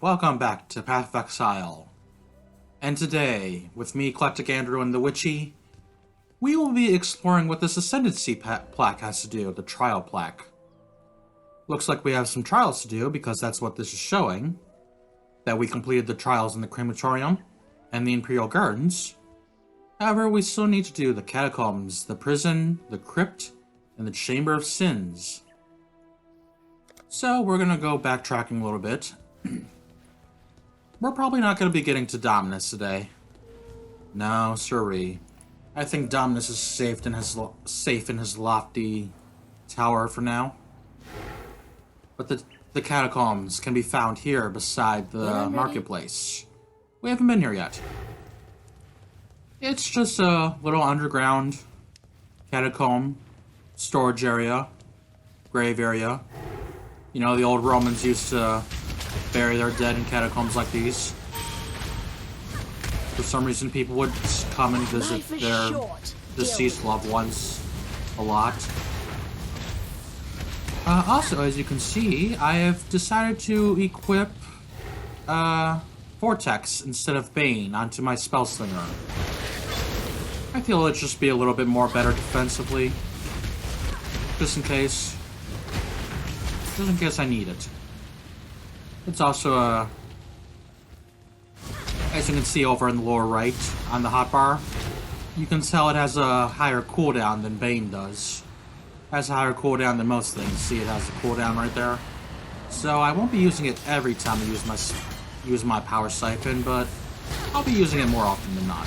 Welcome back to Path of Exile. And today, with me, EclecticAndrew, and the Witchie, we will be exploring what this Ascendancy plaque has to do, the Trial plaque. Looks like we have some trials to do, because that's what this is showing. That we completed the trials in the Crematorium and the Imperial Gardens. However, we still need to do the Catacombs, the Prison, the Crypt, and the Chamber of Sins. So, we're gonna go backtracking a little bit. We're probably not going to be getting to Dominus today. No, sirree. I think Dominus is safe in his lofty tower for now. But the catacombs can be found here beside the marketplace. We haven't been here yet. It's just a little underground catacomb, storage area, grave area. You know, the old Romans used to bury their dead in catacombs like these. For some reason, people would come and visit their deceased loved ones a lot. Also, as you can see, I have decided to equip Vortex instead of Bane onto my Spellslinger. I feel it'd just be a little bit more better defensively. Just in case I need it. It's also as you can see over in the lower right on the hotbar, you can tell it has a higher cooldown than Bane does. It has a higher cooldown than most things. See, it has a cooldown right there. So I won't be using it every time I use my Power Siphon, but I'll be using it more often than not.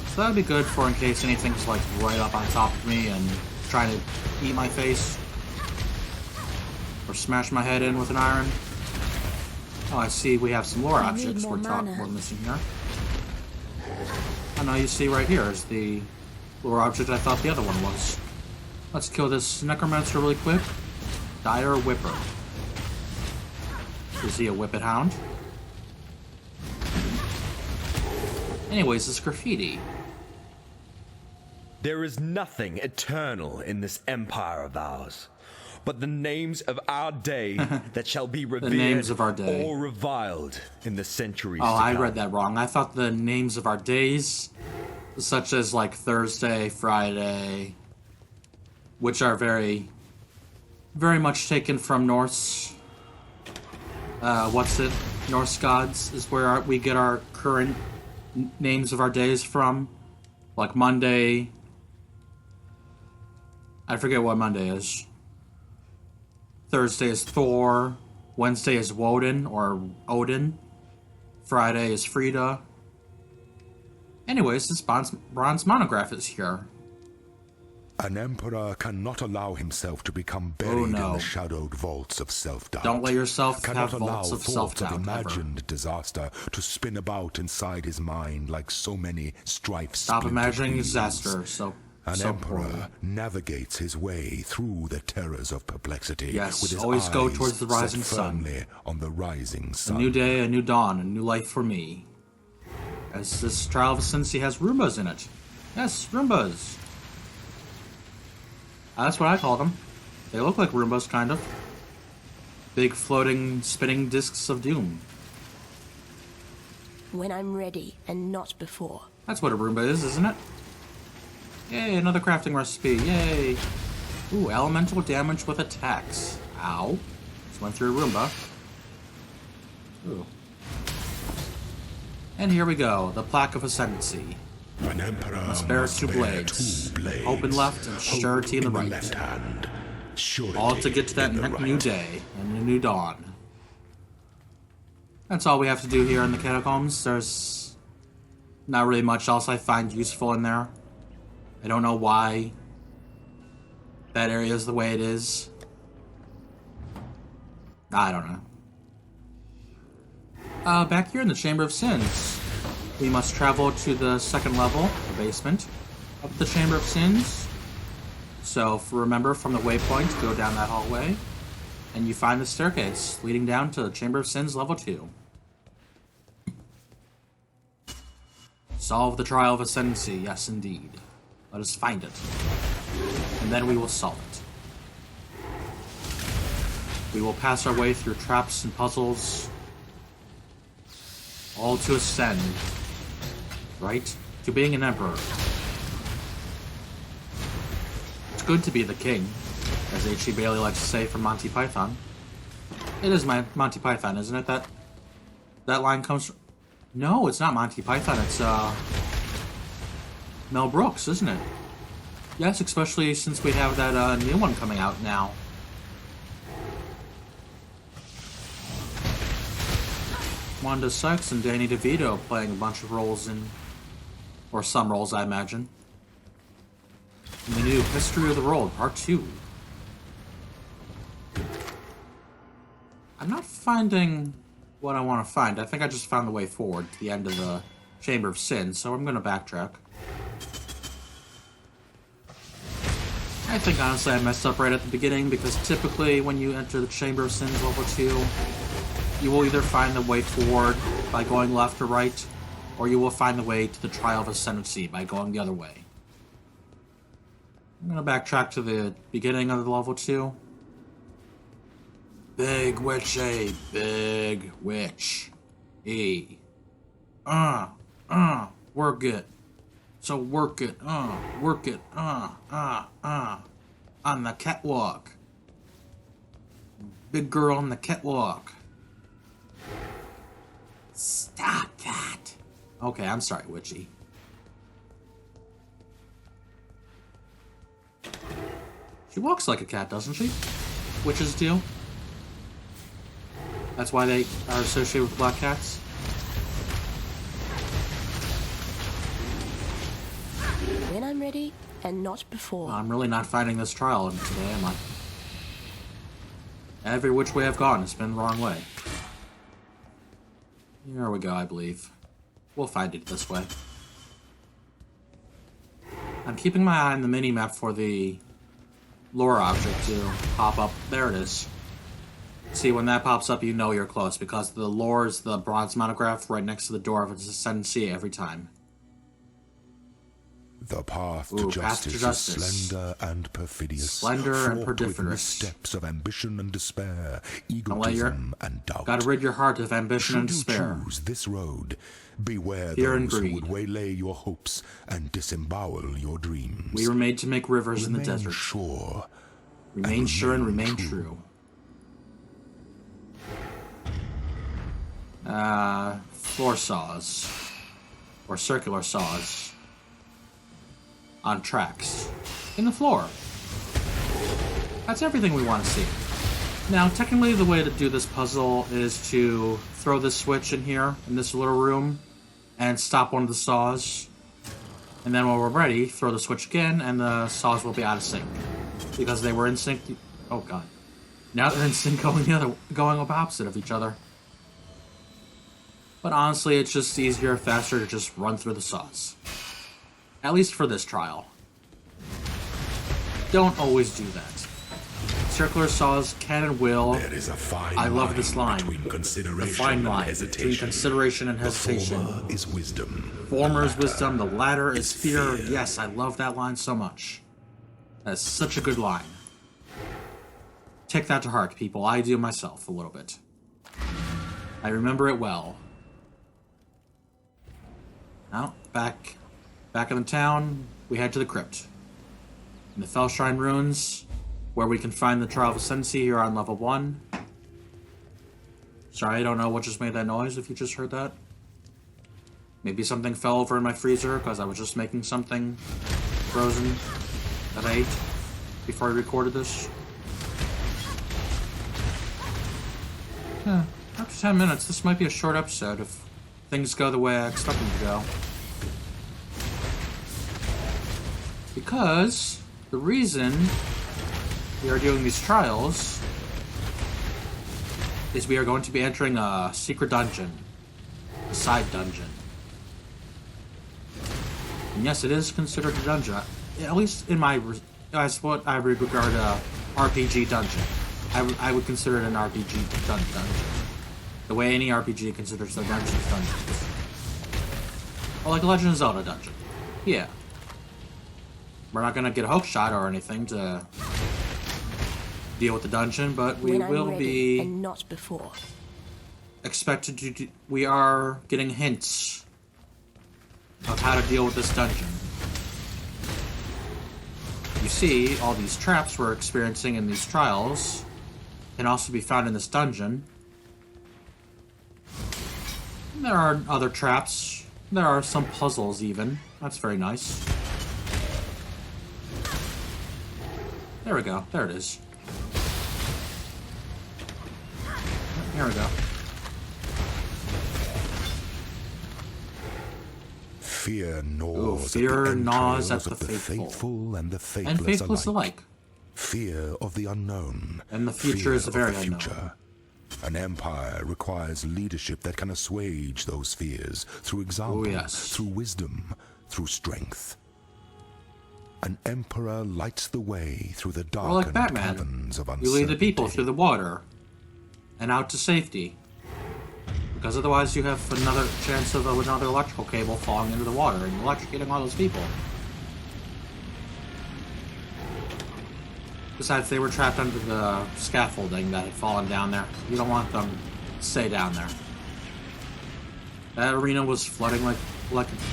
So that'd be good for in case anything's like right up on top of me and trying to eat my face. Or smash my head in with an iron. Oh, I see we have some lore objects we're missing here. Oh no, you see right here is the lore object I thought the other one was. Let's kill this necromancer really quick. Dire Whipper. Is he a whippet hound? Anyways, this graffiti. There is nothing eternal in this empire of ours, but the names of our day that shall be revered or reviled in the centuries to come. I read that wrong. I thought the names of our days, such as like Thursday, Friday, which are very, very much taken from Norse. Norse gods is where we get our current names of our days from. Like Monday. I forget what Monday is. Thursday is Thor, Wednesday is Woden, or Odin, Friday is Frida. Anyways, this bronze monograph is here. An emperor cannot allow himself to become buried in the shadowed vaults of self-doubt. Don't let yourself have cannot vaults allow of self-doubt, of imagined disaster to spin about inside his mind like so many strifes. Stop imagining disaster, An emperor navigates his way through the terrors of perplexity. Yes, with his always eyes go towards the rising set sun. firmly on the rising sun. A new day, a new dawn, a new life for me. As this trial of Ascendancy has Roombas in it. Yes, Roombas. That's what I call them. They look like Roombas, kind of. Big floating, spinning discs of doom. When I'm ready, and not before. That's what a Roomba is, isn't it? Yay, another crafting recipe, yay! Ooh, elemental damage with attacks. Ow. Just went through a Roomba. Ooh. And here we go, the Plaque of Ascendancy. An emperor must bear two blades. Open left and surety in the right. Left hand. All to get to that new day and a new dawn. That's all we have to do here in the catacombs. There's not really much else I find useful in there. I don't know why that area is the way it is. I don't know. Back here in the Chamber of Sins, we must travel to the second level, the basement, of the Chamber of Sins. So, remember, from the waypoint, go down that hallway, and you find the staircase leading down to the Chamber of Sins level 2. Solve the Trial of Ascendancy, yes indeed. Let us find it. And then we will solve it. We will pass our way through traps and puzzles, All to ascend. Right? To being an emperor. It's good to be the king, as H.E. Bailey likes to say from Monty Python. It is Monty Python, isn't it? That line comes from... No, it's not Monty Python, it's Mel Brooks, isn't it? Yes, especially since we have that new one coming out now. Wanda Sykes and Danny DeVito playing a bunch of roles in... Or some roles, I imagine. In the new History of the World, Part 2. I'm not finding what I want to find. I think I just found the way forward to the end of the Chamber of Sin, so I'm going to backtrack. I think, honestly, I messed up right at the beginning, because typically when you enter the Chamber of Sins level 2, you will either find the way forward by going left or right, or you will find the way to the Trial of Ascendancy by going the other way. I'm going to backtrack to the beginning of the level 2. Big Witchie, big witch. Work it. So work it, on the catwalk. Big girl on the catwalk. Stop that. Okay, I'm sorry, Witchie. She walks like a cat, doesn't she? Witches do. That's why they are associated with black cats. When I'm ready, and not before. I'm really not finding this trial today, am I? Every which way I've gone, it's been the wrong way. Here we go, I believe. We'll find it this way. I'm keeping my eye on the mini-map for the lore object to pop up. There it is. See, when that pops up, you know you're close, because the lore is the bronze monograph right next to the door of its ascendancy every time. The path to justice is slender and perfidious. Slender and perfidious. With steps of ambition and despair, egotism and doubt. Gotta rid your heart of ambition and despair. Should you choose this road, beware Fear those who would waylay your hopes and disembowel your dreams. We were made to make rivers in the desert. Remain sure and remain true. Floor saws. Or circular saws. On tracks. In the floor. That's everything we want to see. Now, technically the way to do this puzzle is to throw this switch in here, in this little room, and stop one of the saws. And then when we're ready, throw the switch again, and the saws will be out of sync. Because they were in sync... Oh, God. Now they're in sync going opposite of each other. But honestly, it's just easier, faster to just run through the saws. At least for this trial. Don't always do that. Circular saws can and will. There is a fine I love this line. The fine line between consideration and hesitation. The former is wisdom. Former is wisdom, the latter is fear. Yes, I love that line so much. That's such a good line. Take that to heart, people. I do myself a little bit. I remember it well. Now, back in the town, we head to the crypt. In the Fellshrine Ruins, where we can find the Trial of Ascendancy here on level 1. Sorry, I don't know what just made that noise, if you just heard that. Maybe something fell over in my freezer, because I was just making something frozen that I ate before I recorded this. After 10 minutes, this might be a short episode if things go the way I expect them to go. Because the reason we are doing these trials is we are going to be entering a secret dungeon. A side dungeon. And yes, it is considered a dungeon. At least in my... That's what I would regard a RPG dungeon. I would consider it an RPG dungeon. The way any RPG considers their dungeons dungeons. Or like a Legend of Zelda dungeon. Yeah. We're not gonna get a hook shot or anything to deal with the dungeon, but we will be... And not before. expected to do, we are getting hints of how to deal with this dungeon. You see, all these traps we're experiencing in these trials can also be found in this dungeon. There are other traps. There are some puzzles even. That's very nice. There we go. There it is. Here we go. Fear gnaws, at the faithful and the faithless, alike. Fear of the unknown. And the future is very unknown. An empire requires leadership that can assuage those fears through example, through wisdom, through strength. An emperor lights the way through the darkened caverns of uncertainty. You lead the people through the water and out to safety. Because otherwise you have another chance of another electrical cable falling into the water and electrocuting all those people. Besides, they were trapped under the scaffolding that had fallen down there. You don't want them to stay down there. That arena was flooding like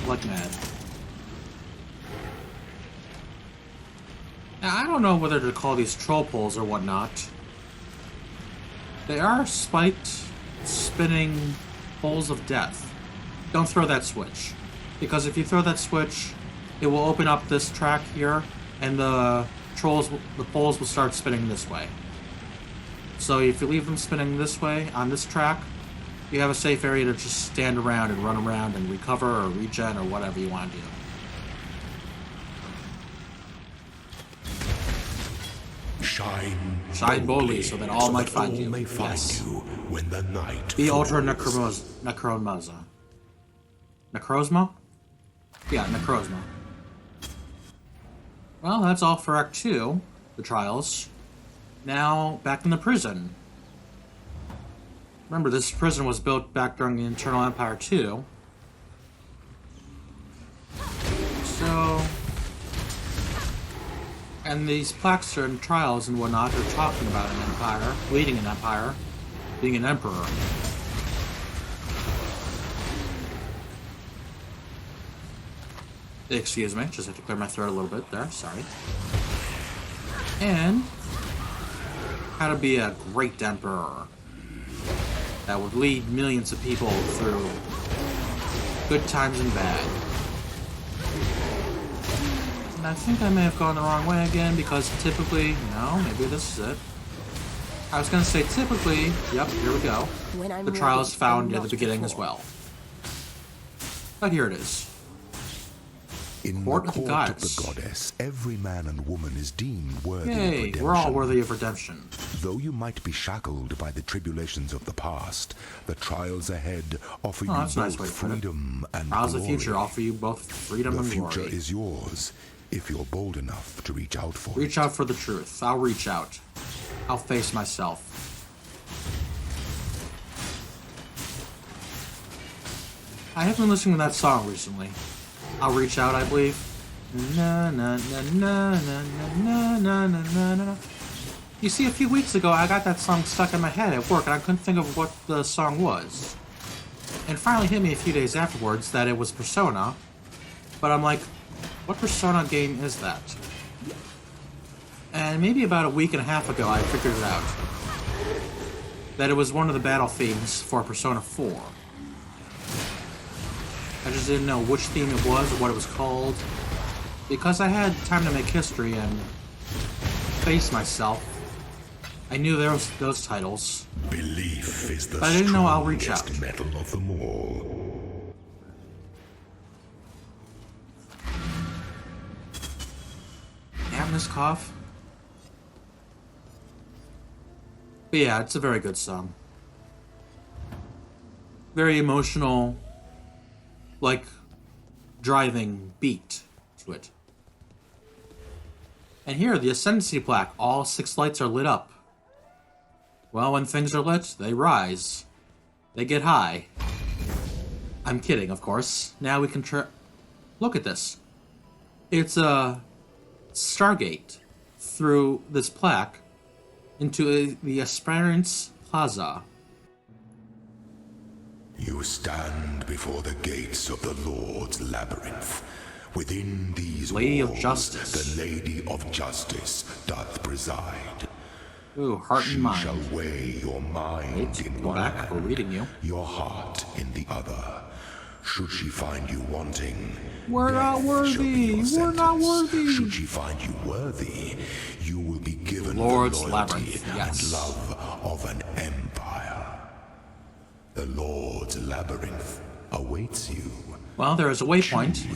mad. Now, I don't know whether to call these troll poles or whatnot. They are spiked, spinning poles of death. Don't throw that switch. Because if you throw that switch, it will open up this track here, and the poles will start spinning this way. So if you leave them spinning this way on this track, you have a safe area to just stand around and run around and recover or regen or whatever you want to do. Shine boldly so that all might find you. Yes. You when the night Be Ultra Necromasa. Necrozma? Yeah, Necrozma. Well, that's all for Act 2, the trials. Now, back in the prison. Remember, this prison was built back during the Internal Empire 2. So... And these plaques and trials and whatnot are talking about an empire, leading an empire, being an emperor. Excuse me, just have to clear my throat a little bit there, sorry. And how to be a great emperor that would lead millions of people through good times and bad. And I think I may have gone the wrong way again because typically, no, maybe this is it. I was going to say typically, yep, here we go. The trial is found at the beginning as well. But here it is. In the court of the goddess, every man and woman is deemed worthy of redemption. We're all worthy of redemption. Though you might be shackled by the tribulations of the past, the trials ahead offer you both freedom and glory. Trials of the future offer you both freedom and glory. The future is yours, if you're bold enough to reach out for it. Reach out for the truth. I'll reach out. I'll face myself. I have been listening to that song recently. I'll reach out, I believe. Na na na na na na na na na. You see, a few weeks ago, I got that song stuck in my head at work, and I couldn't think of what the song was. And it finally hit me a few days afterwards that it was Persona. But I'm like, what Persona game is that? And maybe about a week and a half ago, I figured it out. That it was one of the battle themes for Persona 4. I just didn't know which theme it was or what it was called. Because I had time to make history and face myself, I knew there was those titles. Belief is the but I didn't know I'll reach out. Mettle of them all. Damn this cough. But yeah, it's a very good song. Very emotional, like, driving beat to it. And here, the Ascendancy plaque, all 6 lights are lit up. Well, when things are lit, they rise. They get high. I'm kidding, of course. Now we can look at this. It's a Stargate through this plaque into the Esperance Plaza. You stand before the gates of the Lord's Labyrinth. Within these Lady walls, of Justice. the Lady of Justice doth preside. Ooh, heart and mind. She shall weigh your mind in one hand, we're reading you. Your heart in the other. Should she find you wanting, we're not worthy. We're not worthy. Should she find you worthy, you will be given Lord's the loyalty Labyrinth, yes. and love of an empire. The Lord's Labyrinth awaits you. Well, there is a waypoint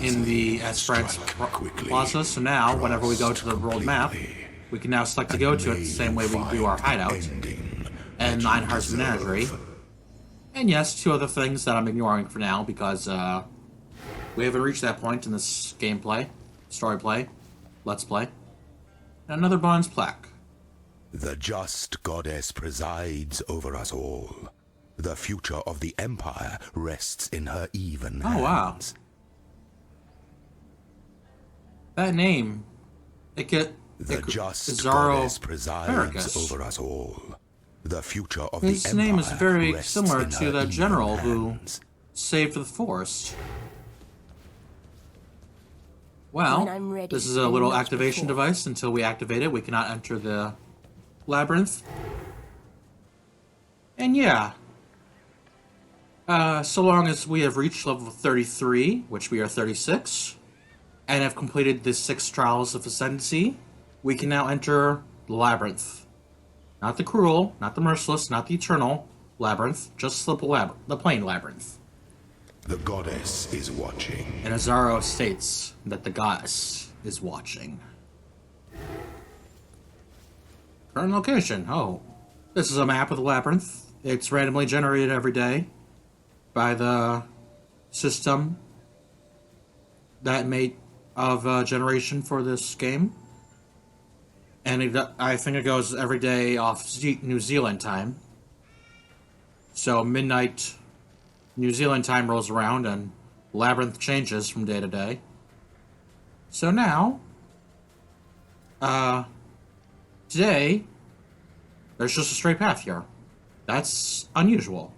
in the Esperance Plaza, so now, whenever we go to the world map, we can now select to go to it the same way we do our hideout, and Nine Hearts Menagerie. And yes, two other things that I'm ignoring for now, because we haven't reached that point in this gameplay, story play, let's play. And another bronze plaque. The just goddess presides over us all. The future of the Empire rests in her even hands. Oh, wow. That name, the just goddess presides over us all. The future of the Empire. His name is very similar to the general who saved the forest. Well, this is a little activation device. Until we activate it, we cannot enter the labyrinth. And yeah. So long as we have reached level 33, which we are 36, and have completed the 6 trials of ascendancy, we can now enter the labyrinth. Not the cruel, not the merciless, not the eternal labyrinth, just the plain labyrinth. The goddess is watching. And Azaro states that the goddess is watching. Current location. Oh. This is a map of the labyrinth. It's randomly generated every day by the system that made of generation for this game. And I think it goes every day off New Zealand time. So midnight New Zealand time rolls around and Labyrinth changes from day to day. So now, today, there's just a straight path here. That's unusual.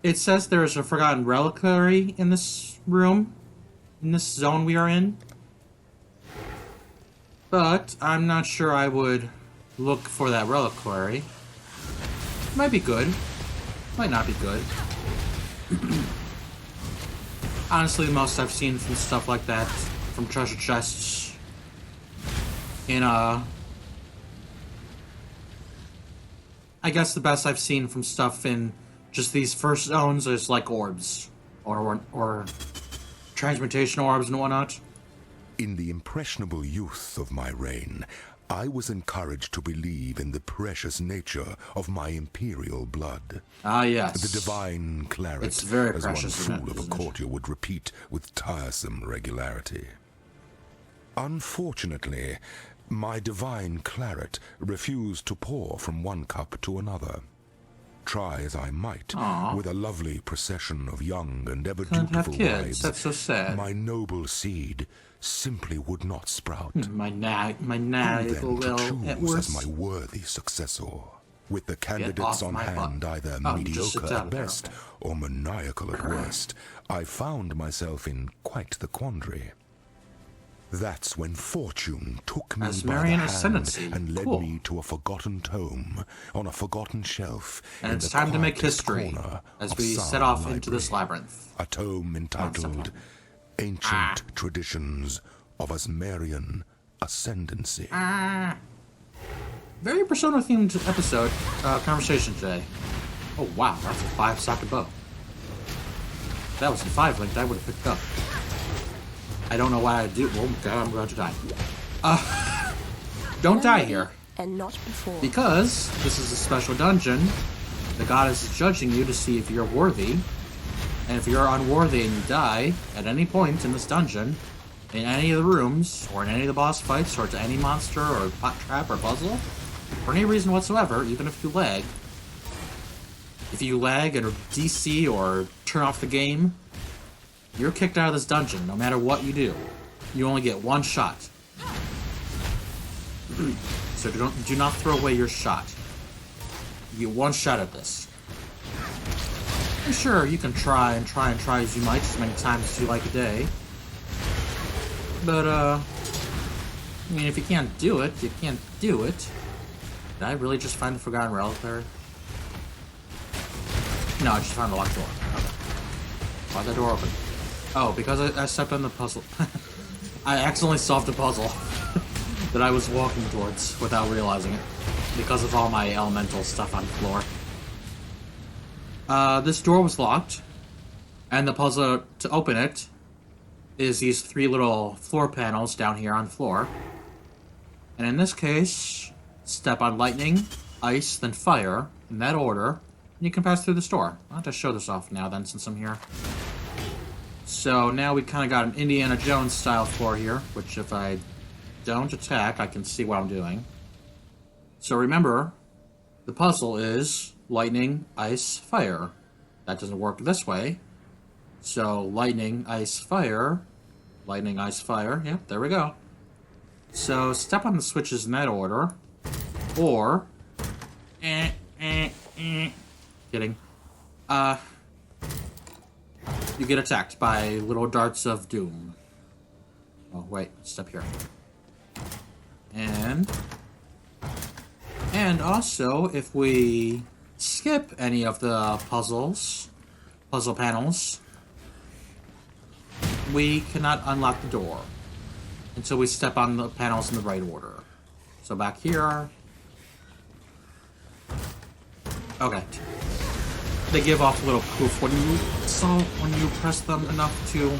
It says there is a forgotten reliquary in this room, in this zone we are in. But I'm not sure I would look for that reliquary. Might be good. Might not be good. Honestly, the most I've seen from stuff like that, from treasure chests, in I guess the best I've seen from stuff in just these first zones is like orbs, or transmutation orbs and whatnot. In the impressionable youth of my reign, I was encouraged to believe in the precious nature of my imperial blood. Ah, yes. The divine claret, it's very as precious, one fool of a courtier would repeat with tiresome regularity. Unfortunately, my divine claret refused to pour from one cup to another. Try as I might, Aww. with a lovely procession of young and ever dutiful wives, that's so sad. My noble seed simply would not sprout. My nag Who then to will choose as my worthy successor? With the candidates on hand either mediocre at best or maniacal at worst, I found myself in quite the quandary. That's when fortune took me by the hand and led me to a forgotten tome on a forgotten shelf. And it's time to make history as we set off into this labyrinth. A tome entitled Ancient Traditions of Asmarian Ascendancy. Very Persona-themed episode, conversation today. Oh wow, that's a 5-socket bow. If that was a 5-link, I would have picked up. I don't know why I do. Oh god, I'm going to die. Don't die here. And not before. Because this is a special dungeon. The goddess is judging you to see if you're worthy. And if you're unworthy and you die at any point in this dungeon, in any of the rooms, or in any of the boss fights, or to any monster, or trap, or puzzle, for any reason whatsoever, even if you lag, and DC or turn off the game, you're kicked out of this dungeon, no matter what you do. You only get one shot. So do not throw away your shot. You get one shot at this. I'm sure you can try as you might, as many times as you like a day. But, I mean, if you can't do it, you can't do it. Did I really just find the Forgotten Reliquary? No, I just found the locked door. Okay. Why'd the door open? Oh, because I stepped on the puzzle. I accidentally solved a puzzle that I was walking towards without realizing it. Because of all my elemental stuff on the floor. This door was locked. And the puzzle to open it is these 3 little floor panels down here on the floor. And in this case, step on lightning, ice, then fire, in that order, and you can pass through this door. I'll have to show this off now then, since I'm here. So now we kind of got an Indiana Jones style floor here, which if I don't attack, I can see what I'm doing. So remember, the puzzle is lightning, ice, fire. That doesn't work this way. So, lightning, ice, fire. Lightning, ice, fire. Yep, there we go. So, step on the switches in that order. Or... Kidding. You get attacked by little darts of doom. Oh, wait. Step here. And also, if we skip any of the puzzle panels, we cannot unlock the door until we step on the panels in the right order. So back here. Okay. They give off a little poof when you press them enough to...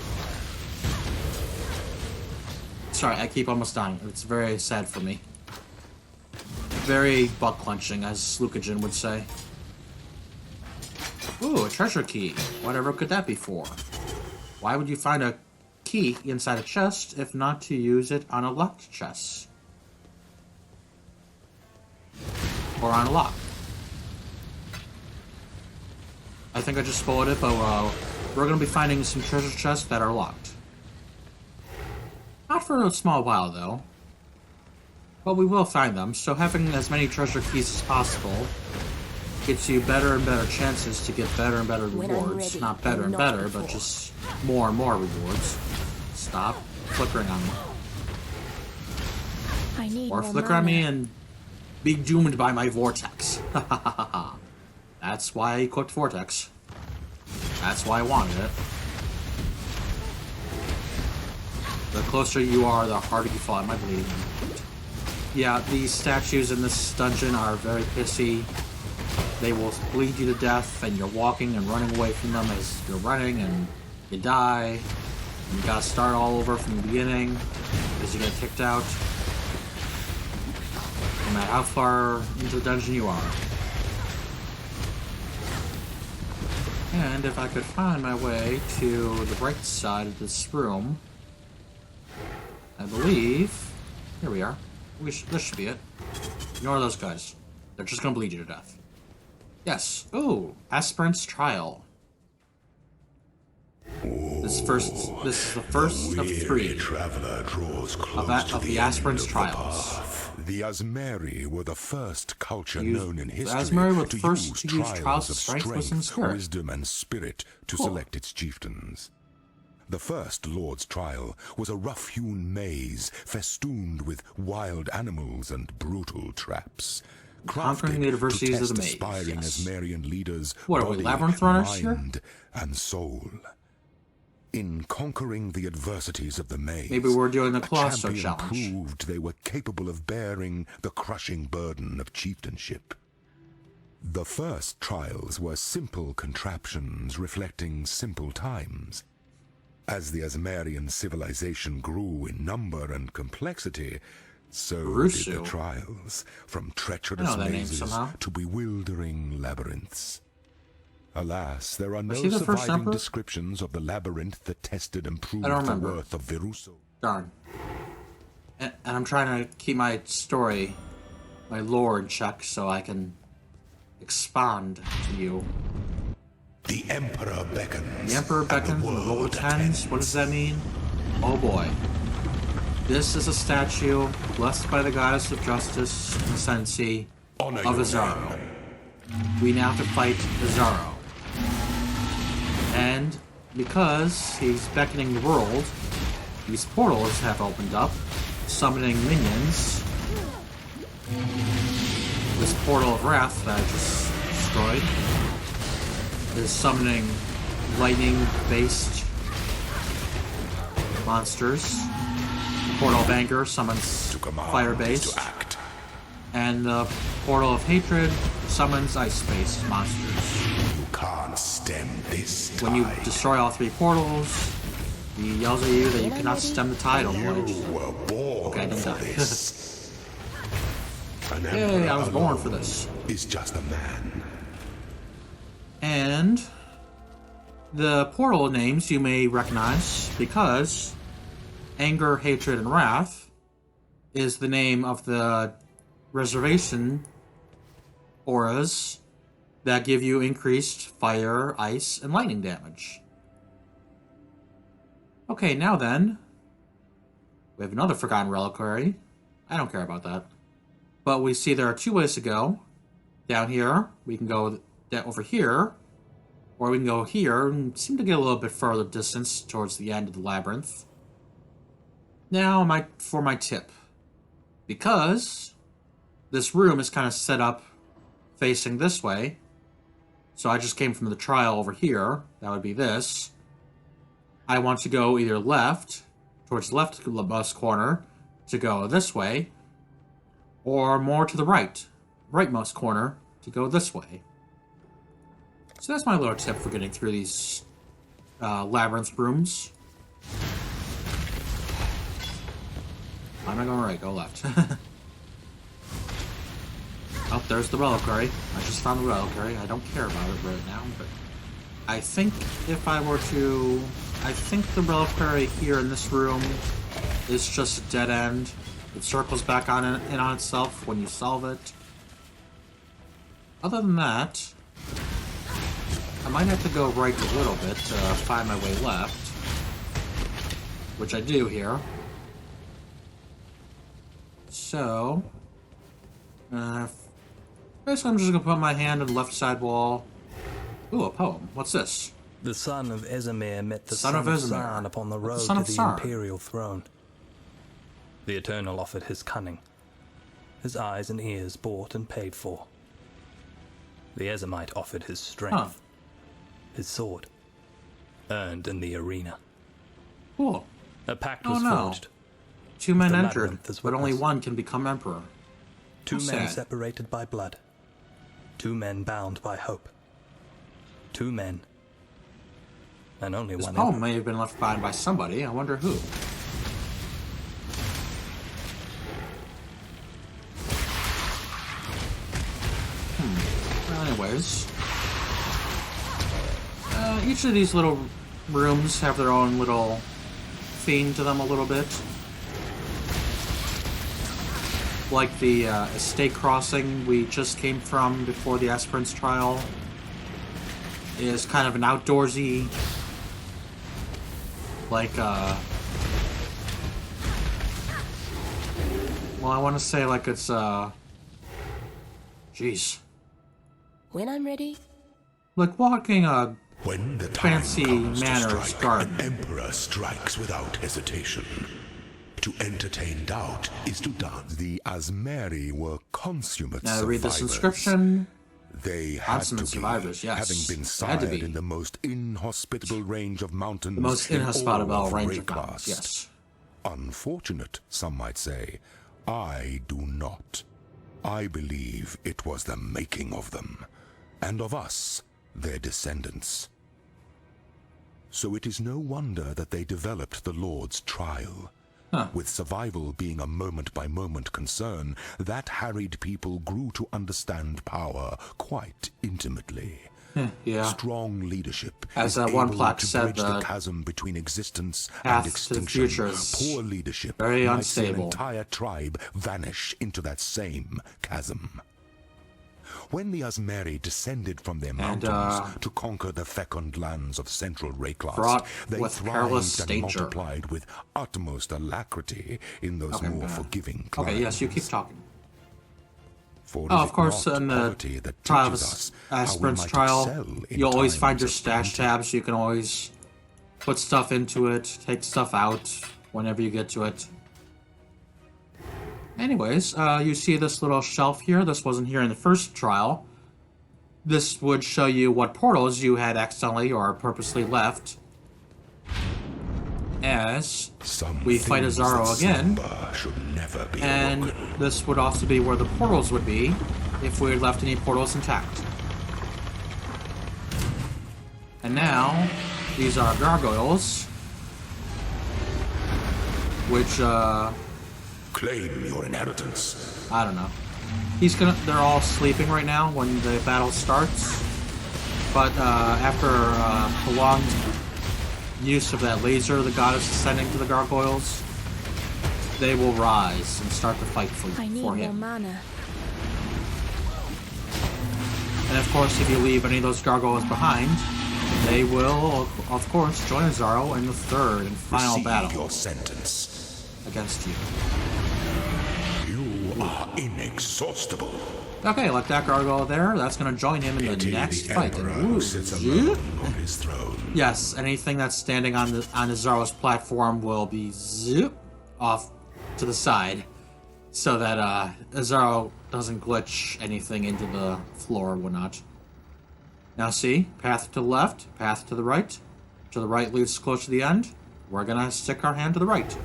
Sorry, I keep almost dying. It's very sad for me. Very butt clenching, as Slukajin would say. Ooh, a treasure key. Whatever could that be for? Why would you find a key inside a chest if not to use it on a locked chest? Or on a lock? I think I just spoiled it, but we're going to be finding some treasure chests that are locked. Not for a small while, though. But we will find them, so having as many treasure keys as possible gets you better and better chances to get better and better rewards. Not better and better, but just more and more rewards. Stop flickering on me. I need or flicker on me and be doomed by my vortex. That's why I equipped Vortex. That's why I wanted it. The closer you are, the harder you fall. Am I bleeding? Yeah, these statues in this dungeon are very pissy. They will bleed you to death, and you're walking and running away from them as you're running, and you die. And you gotta start all over from the beginning, because you get kicked out. No matter how far into the dungeon you are. And if I could find my way to the right side of this room, I believe... Here we are. This should be it. Ignore those guys. They're just gonna bleed you to death. Yes. Ooh, Aspirant's Trial. This is the first of 3 of the Aspirant's Trials. The Asmeri were the first culture known in history to use trials trials of of strength, wisdom, and spirit to select its chieftains. The first Lord's Trial was a rough-hewn maze festooned with wild animals and brutal traps. Conquering the adversities of the maze. Aspiring Asmerian leaders, what are we, Labyrinth runners mind, and soul. In conquering the adversities of the maze, maybe we're doing the Colosso challenge. Proved they were capable of bearing the crushing burden of chieftainship. The first trials were simple contraptions reflecting simple times. As the Asmerian civilization grew in number and complexity, so did the trials, from treacherous mazes to bewildering labyrinths. Alas, there are no surviving descriptions of the labyrinth that tested and proved the worth of Viruso. Darn. And I'm trying to keep my story, my lore in check, so I can expand to you. The Emperor beckons. The Emperor beckons and the roll tens? What does that mean? Oh boy. This is a statue blessed by the goddess of justice and ascendancy of Azaro. We now have to fight Azaro. And because he's beckoning the world, these portals have opened up, summoning minions. This portal of wrath that I just destroyed is summoning lightning-based monsters. The portal of anger summons fire-based. And the portal of hatred summons ice-based monsters. You can't stem this tide. When you destroy all three portals, he yells at you that you cannot stem the tide. You were born for this. Yay, I was born for this. Is just a man. And the portal names you may recognize because anger, hatred, and wrath is the name of the reservation auras that give you increased fire, ice, and lightning damage. Okay, now then, we have another forgotten reliquary. I don't care about that. But we see there are two ways to go. Down here, we can go over here, or we can go here and seem to get a little bit further distance towards the end of the labyrinth. Now, for my tip. Because this room is kind of set up facing this way, so I just came from the trial over here. That would be this. I want to go either left, towards the leftmost corner, to go this way, or more to the rightmost corner, to go this way. So that's my little tip for getting through these labyrinth rooms. I'm not going right, go left. Oh, there's the reliquary. I just found the reliquary. I don't care about it right now, but I think if I were to... I think the reliquary here in this room is just a dead end. It circles back on itself when you solve it. Other than that, I might have to go right a little bit to find my way left, which I do here. So, basically I'm just going to put my hand on the left side wall. Ooh, a poem. What's this? The son of Esamir met the son of Sarn upon the road to the imperial throne. The Eternal offered his cunning, his eyes and ears bought and paid for. The Esamite offered his strength, his sword, earned in the arena. Cool. A pact was forged. Two men entered, but only one can become emperor. Two men separated by blood. Two men bound by hope. Two men, and only one. This poem may have been left behind by somebody. I wonder who. Well, anyways, each of these little rooms have their own little theme to them a little bit. Like the estate crossing we just came from before the aspirant's trial is kind of an outdoorsy, like, well, I want to say like it's, jeez. When I'm ready. Like walking a when the fancy manor's garden. An emperor strikes without hesitation. To entertain doubt is to dance. The Asmeri were consummate survivors. Now read this inscription. They had to be, survivors, yes. having been sired in the most inhospitable range of mountains. The most inhospitable range of mountains, yes. Unfortunate, some might say. I do not. I believe it was the making of them, and of us, their descendants. So it is no wonder that they developed the Lord's trial. With survival being a moment-by-moment concern, that harried people grew to understand power quite intimately. Yeah. Strong leadership as is one able plaque to said, bridge the chasm between existence and path extinction. To the future is poor leadership very might unstable. see an entire tribe vanish into that same chasm. When the Asmeri descended from their mountains to conquer the fecund lands of central Rayclass, they thrived and multiplied with utmost alacrity in those more forgiving climes. Okay, yes, you keep talking. of course, in the trial of Aspirant's trial, you'll always find your stash tab, so you can always put stuff into it, take stuff out whenever you get to it. Anyways, you see this little shelf here. This wasn't here in the first trial. This would show you what portals you had accidentally or purposely left. As we fight Azaro again, and this would also be where the portals would be if we had left any portals intact. And now, these are gargoyles, which, claim your inheritance. I don't know. They're all sleeping right now when the battle starts, but after prolonged use of that laser the goddess is sending to the gargoyles, they will rise and start to fight for him. I need more mana. And of course, if you leave any of those gargoyles behind, they will, of course, join Azaro in the third and final battle your sentence against you. You are inexhaustible. Okay, like that gargoyle there, that's going to join him in the next fight. Who sits alone on his throne. Yes, anything that's standing on Azaro's platform will be off to the side, so that Azaro doesn't glitch anything into the floor or whatnot. Now see, path to the left, path to the right. To the right leads close to the end. We're going to stick our hand to the right.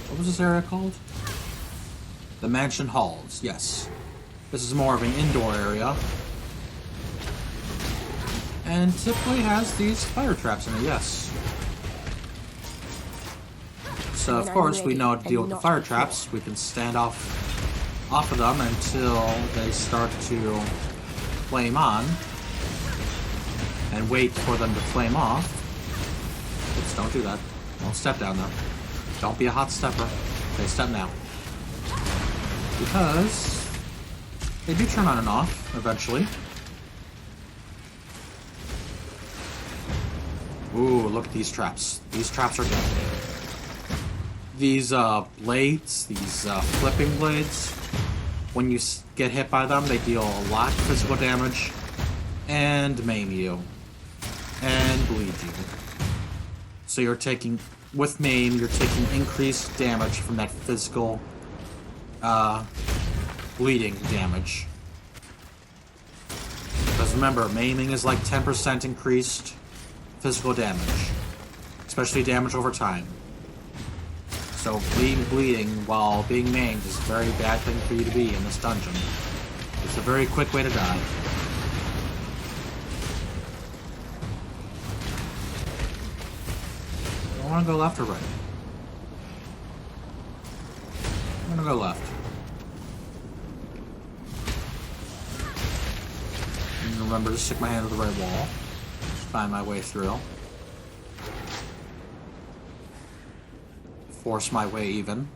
What was this area called? The Mansion Halls, yes. This is more of an indoor area. And typically has these fire traps in it, yes. So of course we know how to deal with the fire traps. We can stand off of them until they start to flame on. And wait for them to flame off. Oops, don't do that. Don't step down there. Don't be a hot stepper. Okay, step now. Because they do turn on and off eventually. Ooh, look at these traps. These traps are deadly. These blades, these flipping blades, when you get hit by them, they deal a lot of physical damage and maim you and bleed you. So you're taking, with maim, you're taking increased damage from that physical bleeding damage. Because remember, maiming is like 10% increased physical damage, especially damage over time. So bleeding while being maimed is a very bad thing for you to be in this dungeon. It's a very quick way to die. I want to go left or right? I'm gonna go left. And remember to stick my hand to the right wall. Find my way through. Force my way even.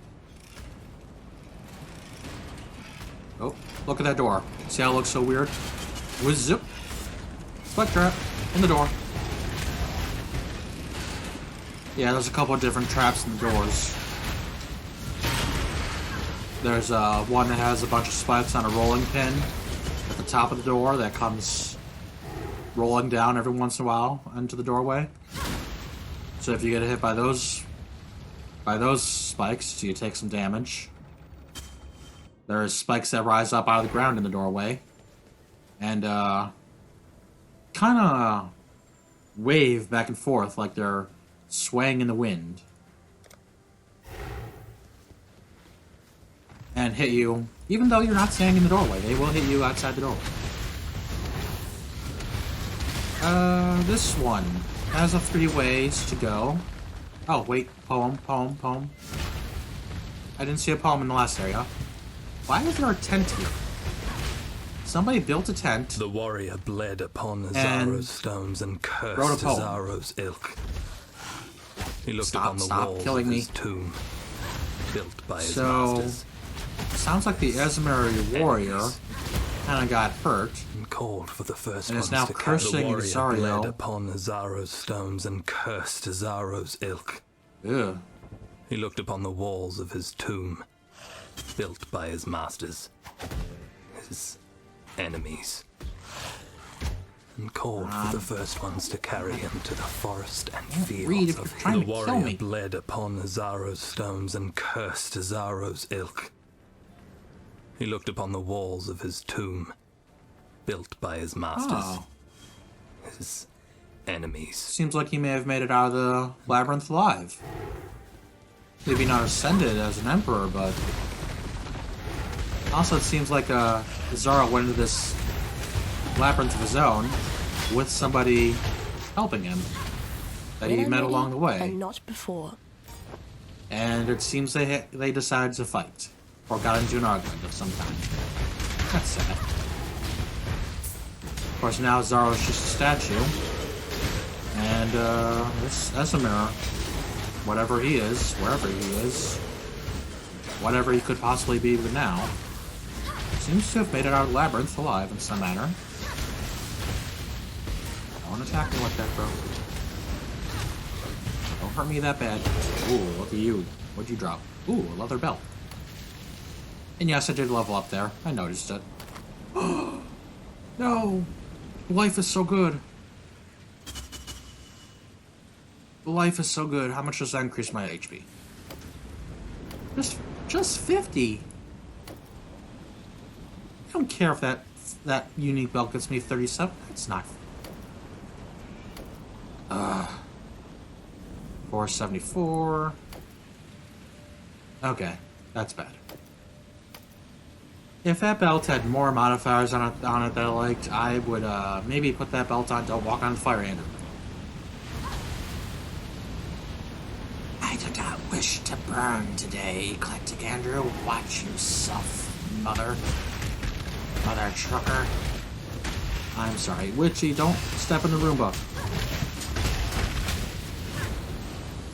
Oh, look at that door. See how it looks so weird? Whiz-zip. Spike trap. In the door. Yeah, there's a couple of different traps in the doors. There's one that has a bunch of spikes on a rolling pin at the top of the door that comes rolling down every once in a while into the doorway. So if you get hit by those spikes, you take some damage. There's spikes that rise up out of the ground in the doorway and kind of wave back and forth like they're swaying in the wind and hit you even though you're not standing in the doorway. They will hit you outside the doorway. This one has 3 ways to go. Oh, wait. Poem. I didn't see a poem in the last area. Why is there a tent here? Somebody built a tent. The warrior bled upon Azaro's stones and cursed Azaro's ilk. He looked upon the walls of his tomb, built by his masters. Sounds like the Ezmeri warrior kind of got hurt and called for the first and is now cursing Azario. Bled upon Azaro's stones and cursed Azaro's ilk. Ew. He looked upon the walls of his tomb, built by his masters, his enemies, and called for the first ones to carry him to the forest and fields of the warrior bled upon Azaro's stones and cursed Azaro's ilk. He looked upon the walls of his tomb, built by his masters, his enemies. Seems like he may have made it out of the Labyrinth alive. Maybe not ascended as an emperor, but also it seems like Azaro went into this labyrinth of his own with somebody helping him that he met along the way. And not before. And it seems they decided to fight, or got into an argument of some kind. That's sad. Of course, now Azaro's just a statue, and this Esamir, whatever he is, wherever he is, whatever he could possibly be even now, seems to have made it out of the Labyrinth alive in some manner. Don't attack me like that, bro. Don't hurt me that bad. Ooh, look at you. What'd you drop? Ooh, a leather belt. And yes, I did level up there. I noticed it. No! Life is so good. Life is so good. How much does that increase my HP? Just 50. I don't care if that unique belt gets me 37. That's not. 474. Okay, that's bad. If that belt had more modifiers on it that I liked, I would maybe put that belt on. Don't walk on the fire, Andrew. I do not wish to burn today, EclecticAndrew. Watch yourself, mother trucker. I'm sorry, Witchie, don't step in the Roomba.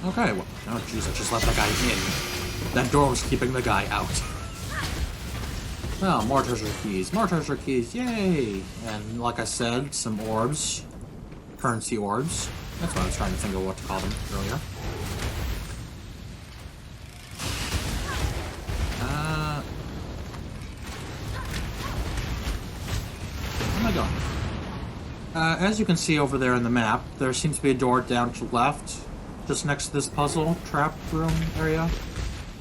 Okay, well, oh jeez, I just let that guy in. That door was keeping the guy out. Well, more treasure keys, yay! And like I said, some orbs. Currency orbs. That's what I was trying to think of what to call them earlier. Where am I going? As you can see over there in the map, there seems to be a door down to the left, just next to this puzzle trap room area.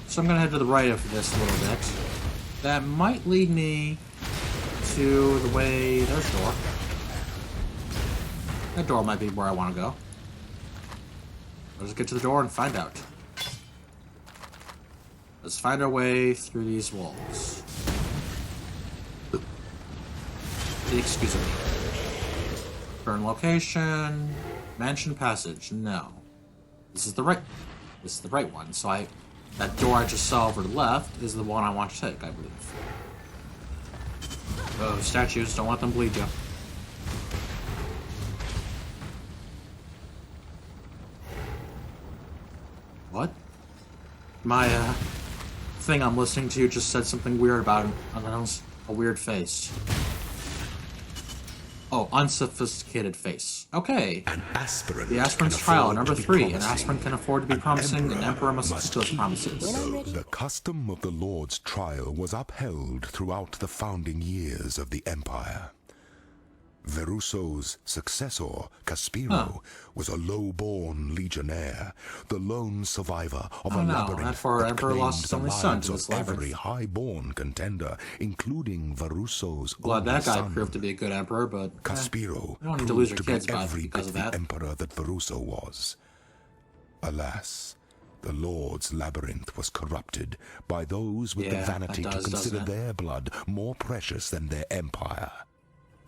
So I'm gonna head to the right of this a little bit. That might lead me to the way... There's a door. That door might be where I want to go. Let's get to the door and find out. Let's find our way through these walls. Excuse me. Current location. Mansion passage. No. This is the right one. So that door I just saw over the left is the one I want to take, I believe. Oh, statues, don't let them bleed you. What? My, thing I'm listening to just said something weird about a weird face. Oh, unsophisticated face. Okay. An aspirant. The aspirant's trial, number 3. An aspirant can afford to be promising, an emperor must fulfill his promises. The custom of the Lord's trial was upheld throughout the founding years of the Empire. Veruso's successor, Caspiro, was a low-born legionnaire, the lone survivor of a labyrinth that claimed the lives of every high-born contender, including Veruso's glad that guy proved to be a good emperor, but Caspiro you don't need to lose your proved kids to be every because bit of that. the emperor that Veruso was. Alas, the Lord's Labyrinth was corrupted by those with the vanity to consider their blood more precious than their empire.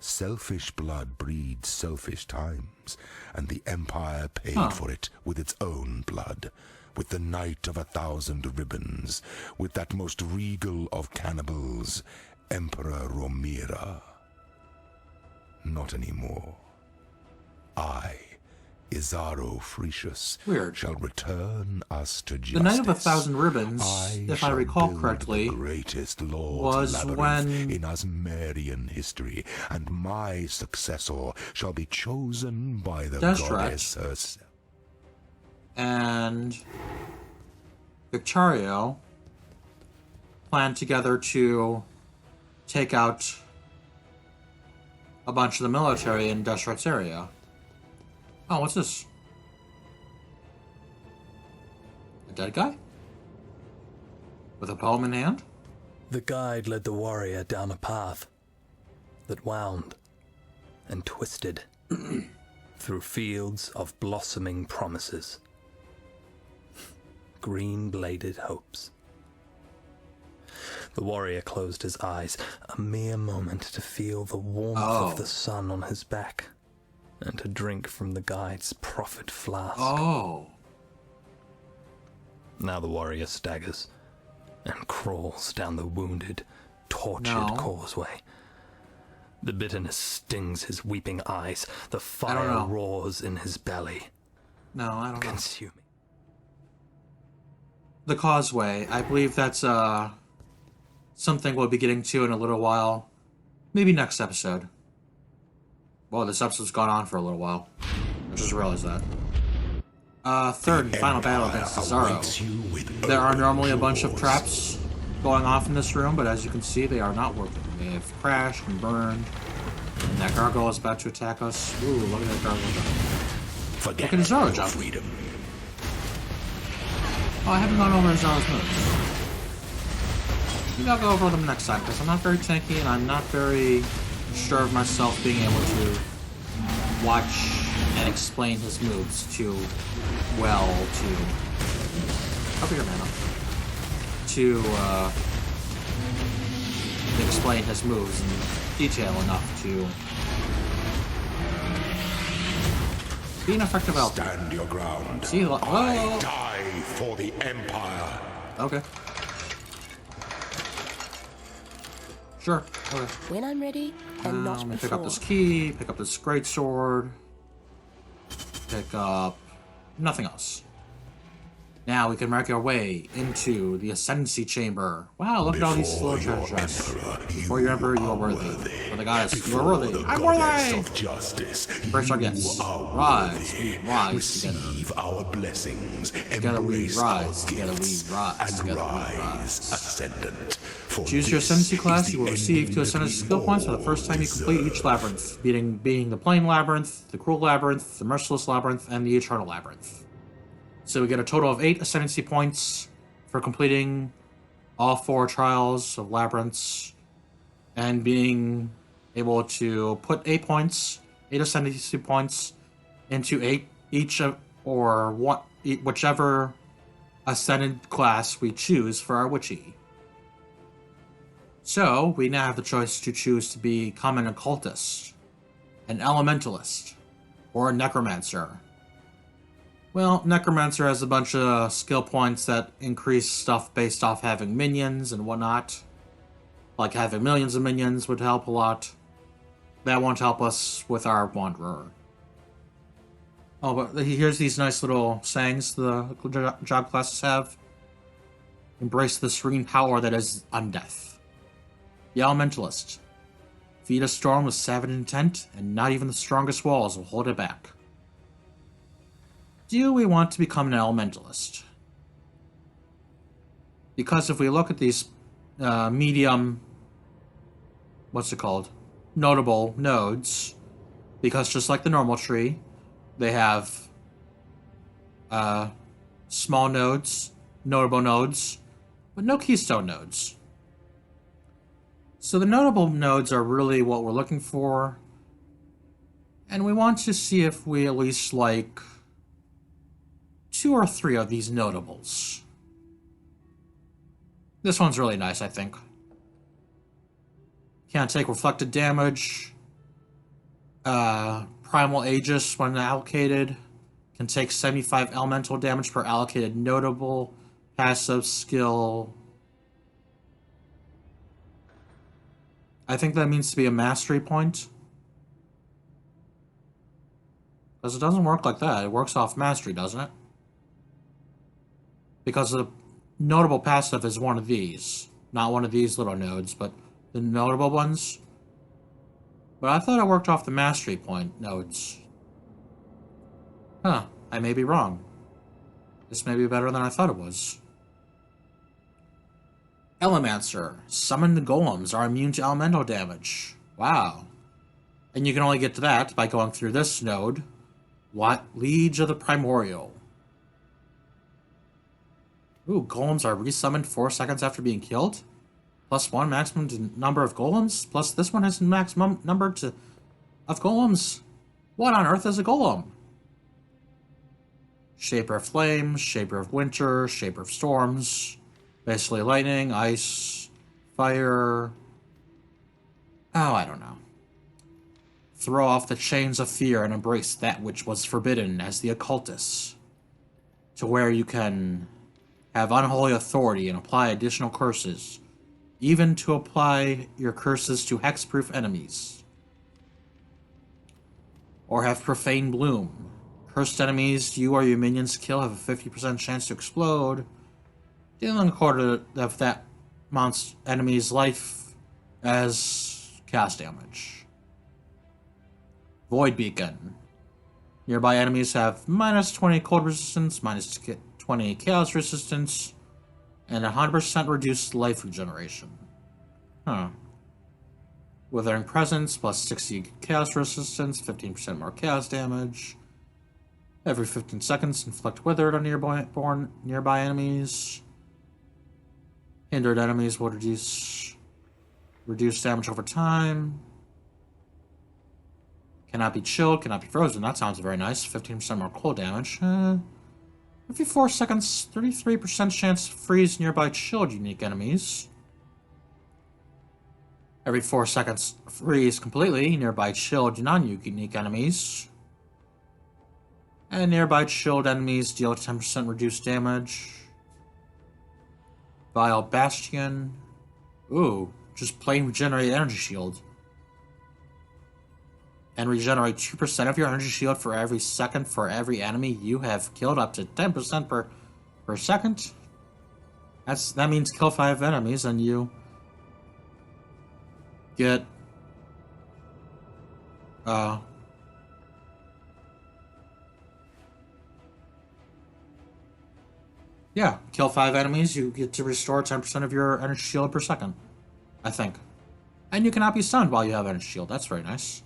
Selfish blood breeds selfish times, and the Empire paid for it with its own blood, with the Knight of 1,000 Ribbons, with that most regal of cannibals, Emperor Romira. Not anymore. I, Izaro Frecius, shall return us to justice. The Knight of 1,000 Ribbons, if I recall correctly, was when in Asmerian history, and my successor shall be chosen by the goddess herself. and Victorio plan together to take out a bunch of the military in Deshret's area. Oh, what's this? A dead guy? With a poem in hand? The guide led the warrior down a path that wound and twisted through fields of blossoming promises, green-bladed hopes. The warrior closed his eyes, a mere moment to feel the warmth of the sun on his back, and to drink from the guide's proffered flask. Oh. Now the warrior staggers and crawls down the wounded, tortured causeway. The bitterness stings his weeping eyes. The fire roars in his belly. No, I don't know. Consuming. The causeway. I believe that's something we'll be getting to in a little while. Maybe next episode. Well, this episode's gone on for a little while. I just realized that. Third and final battle against Cesaro. There are normally a bunch of traps going off in this room, but as you can see, they are not working. They have crashed and burned. And that gargoyle is about to attack us. Ooh, look at that gargoyle jump. Look at Cesaro jump. Freedom. Oh, I haven't gone over Cesaro's moves. Maybe I'll go over them next time, because I'm not very tanky, and I'm not very sure of myself being able to watch and explain his moves too well to... Cover your mana. To, explain his moves in detail enough to be an effective LP. Stand your ground. See, I die for the Empire. Okay. Sure. Okay. When I'm ready, and not let me before. pick up this key, pick up this greatsword, pick up nothing else. Now we can make our way into the Ascendancy Chamber. Wow, look at all these little treasures. Before your Emperor, you are worthy. For the goddess, you are worthy. I'm worthy! Of justice, Embrace our guests. Rise, we rise receive together. our blessings. Together we rise, together we gifts, rise, and together we rise rise. ascendant. For Choose your Ascendancy class, you will receive 2 ending Ascendancy to skill be points for the first time you complete each labyrinth, being the Plain Labyrinth, the Cruel Labyrinth, the Merciless Labyrinth, and the Eternal Labyrinth. So we get a total of 8 Ascendancy points for completing all 4 trials of labyrinths, and being able to put 8 Ascendancy points, into whichever Ascended class we choose for our Witchie. So, we now have the choice to choose to become an Occultist, an Elementalist, or a Necromancer. Well, Necromancer has a bunch of skill points that increase stuff based off having minions and whatnot. Like having millions of minions would help a lot. That won't help us with our Wanderer. Oh, but here's these nice little sayings the job classes have. Embrace the serene power that is undeath. The Elementalist. Feed a storm with savage intent, and not even the strongest walls will hold it back. Do we want to become an Elementalist? Because if we look at these medium, notable nodes, because just like the normal tree, they have small nodes, notable nodes, but no keystone nodes. So the notable nodes are really what we're looking for, and we want to see if we at least like 2 or 3 of these notables. This one's really nice, I think. Can't take reflected damage. Primal Aegis, when allocated, can take 75 elemental damage per allocated notable. Passive skill. I think that means to be a mastery point. Because it doesn't work like that. It works off mastery, doesn't it? Because the notable passive is one of these. Not one of these little nodes, but the notable ones. But I thought it worked off the mastery point nodes. Huh, I may be wrong. This may be better than I thought it was. Elemancer. Summoned golems are immune to elemental damage. Wow. And you can only get to that by going through this node. What? Liege of the Primordial. Ooh, golems are resummoned 4 seconds after being killed. +1 maximum number of golems. Plus this one has maximum number of golems. What on earth is a golem? Shaper of Flame, Shaper of Winter, Shaper of Storms. Basically lightning, ice, fire. Oh, I don't know. Throw off the chains of fear and embrace that which was forbidden as the occultist. To where you can have unholy authority and apply additional curses. Even to apply your curses to hexproof enemies. Or have Profane Bloom. Cursed enemies you or your minions kill have a 50% chance to explode, dealing a quarter of that enemy's life as cast damage. Void Beacon. Nearby enemies have -20 cold resistance, -20 chaos resistance, and 100% reduced life regeneration. Huh. Withering Presence, +60 chaos resistance, 15% more chaos damage. Every 15 seconds, inflict Withered on nearby enemies. Hindered enemies will reduce damage over time. Cannot be chilled, cannot be frozen. That sounds very nice. 15% more cold damage. Every 4 seconds, 33% chance to freeze nearby chilled unique enemies. Every 4 seconds, freeze completely nearby chilled non-unique enemies. And nearby chilled enemies deal 10% reduced damage. Vile Bastion. Ooh, just plain regenerate energy shield. And regenerate 2% of your energy shield for every second for every enemy you have killed, up to 10% per second. That means kill 5 enemies and you get yeah, kill 5 enemies, you get to restore 10% of your energy shield per second, I think. And you cannot be stunned while you have energy shield. That's very nice.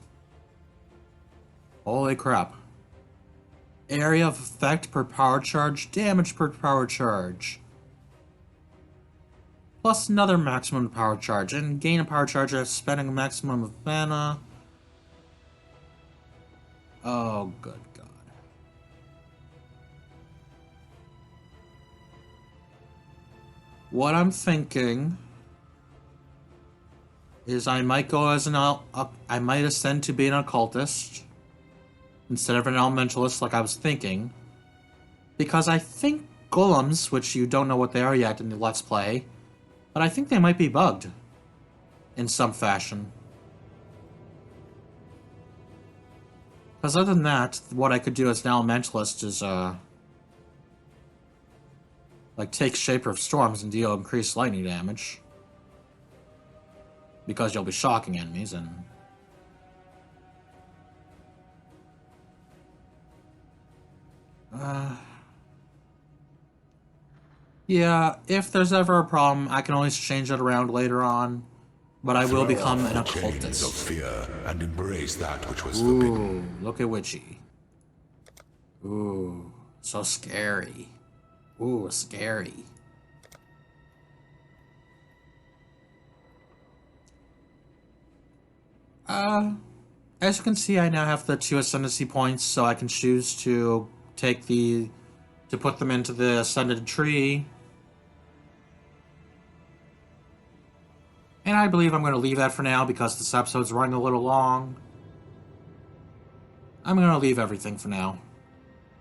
Holy crap. Area of effect per power charge, damage per power charge. Plus another maximum power charge, and gain a power charge after spending a maximum of mana. Oh, good God. What I'm thinking is I might go as I might ascend to be an occultist instead of an elementalist like I was thinking, because I think golems, which you don't know what they are yet in the Let's Play, but I think they might be bugged in some fashion. Because other than that, what I could do as an elementalist is like take Shaper of Storms and deal increased lightning damage. Because you'll be shocking enemies and... yeah, if there's ever a problem, I can always change it around later on. But I will become an occultist. Of fear and embrace that which was forbidden. Ooh, look at Witchie. Ooh, so scary. Ooh, scary. As you can see, I now have the 2 ascendancy points, so I can choose to put them into the ascended tree. And I believe I'm going to leave that for now because this episode's running a little long. I'm going to leave everything for now.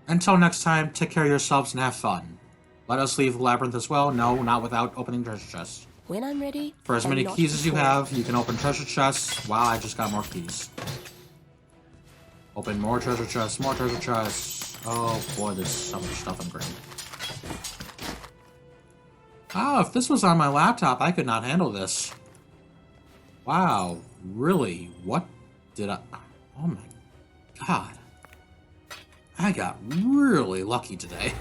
Until next time, take care of yourselves and have fun. Let us leave the Labyrinth as well. No, not without opening treasure chests. When I'm ready. For as many keys as you have, you can open treasure chests. Wow, I just got more keys. Open more treasure chests, more treasure chests. Oh boy, there's so much stuff in green. Oh, if this was on my laptop, I could not handle this. Wow, really? What did I... Oh my God. I got really lucky today.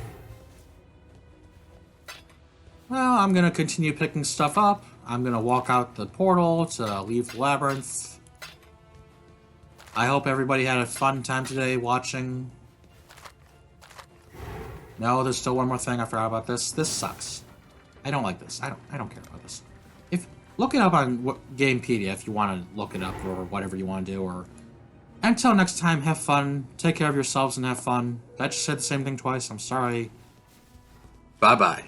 well, I'm gonna continue picking stuff up. I'm gonna walk out the portal to leave the Labyrinth. I hope everybody had a fun time today watching. No, there's still one more thing I forgot about this. This sucks. I don't like this. I don't care about this. Look it up on Gamepedia if you want to look it up or whatever you want to do. Or until next time, have fun. Take care of yourselves and have fun. I just said the same thing twice. I'm sorry. Bye-bye.